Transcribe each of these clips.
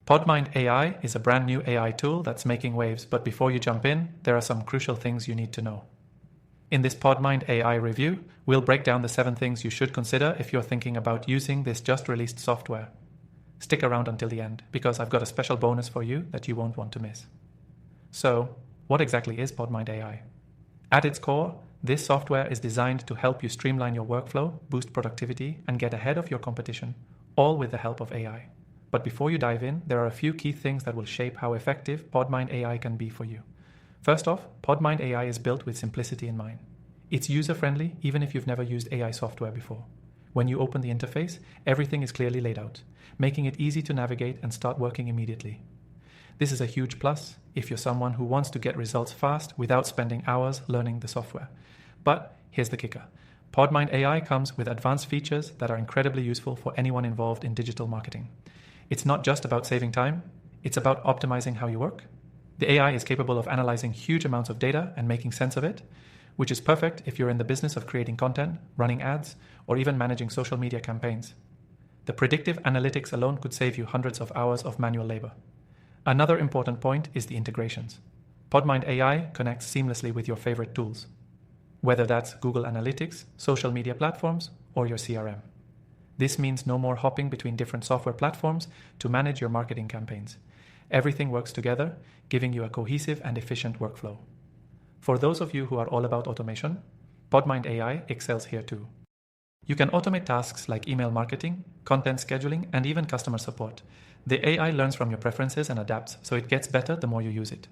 PodMind AI is a brand new AI tool that's making waves, but before you jump in, there are some crucial things you need to know. In this PodMind AI review, we'll break down the 7 things you should consider if you're thinking about using this just released software. Stick around until the end, because I've got a special bonus for you that you won't want to miss. So, what exactly is PodMind AI? At its core, this software is designed to help you streamline your workflow, boost productivity, and get ahead of your competition, all with the help of AI. But before you dive in, there are a few key things that will shape how effective PodMind AI can be for you. First off, PodMind AI is built with simplicity in mind. It's user-friendly even if you've never used AI software before. When you open the interface, everything is clearly laid out, making it easy to navigate and start working immediately. This is a huge plus if you're someone who wants to get results fast without spending hours learning the software. But here's the kicker. PodMind AI comes with advanced features that are incredibly useful for anyone involved in digital marketing. It's not just about saving time, it's about optimizing how you work. The AI is capable of analyzing huge amounts of data and making sense of it, which is perfect if you're in the business of creating content, running ads, or even managing social media campaigns. The predictive analytics alone could save you hundreds of hours of manual labor. Another important point is the integrations. PodMind AI connects seamlessly with your favorite tools, whether that's Google Analytics, social media platforms, or your CRM. This means no more hopping between different software platforms to manage your marketing campaigns. Everything works together, giving you a cohesive and efficient workflow. For those of you who are all about automation, PodMind AI excels here too. You can automate tasks like email marketing, content scheduling, and even customer support. The AI learns from your preferences and adapts, so it gets better the more you use it.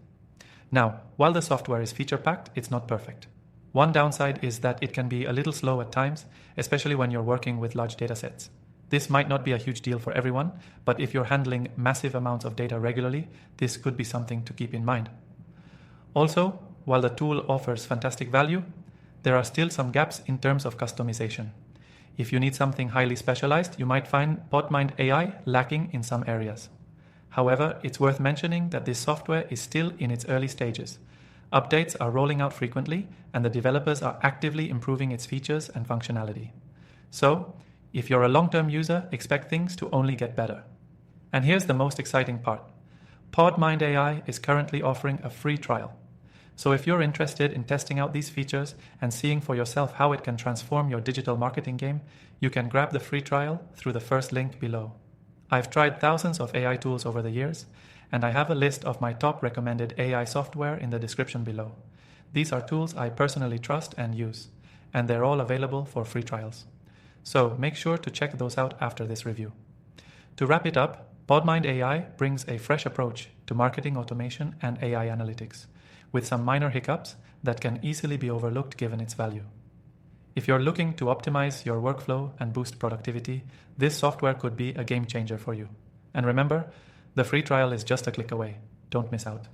Now, while the software is feature-packed, it's not perfect. One downside is that it can be a little slow at times, especially when you're working with large datasets. This might not be a huge deal for everyone, but if you're handling massive amounts of data regularly, this could be something to keep in mind. Also, while the tool offers fantastic value, there are still some gaps in terms of customization. If you need something highly specialized, you might find PodMind AI lacking in some areas. However, it's worth mentioning that this software is still in its early stages. Updates are rolling out frequently, and the developers are actively improving its features and functionality. So, if you're a long-term user, expect things to only get better. And here's the most exciting part. PodMind AI is currently offering a free trial. So if you're interested in testing out these features and seeing for yourself how it can transform your digital marketing game, you can grab the free trial through the first link below. I've tried thousands of AI tools over the years, and I have a list of my top recommended AI software in the description below. These are tools I personally trust and use, and they're all available for free trials. So make sure to check those out after this review. To wrap it up, PodMind AI brings a fresh approach to marketing automation and AI analytics, with some minor hiccups that can easily be overlooked given its value. If you're looking to optimize your workflow and boost productivity, this software could be a game changer for you. And remember, the free trial is just a click away. Don't miss out.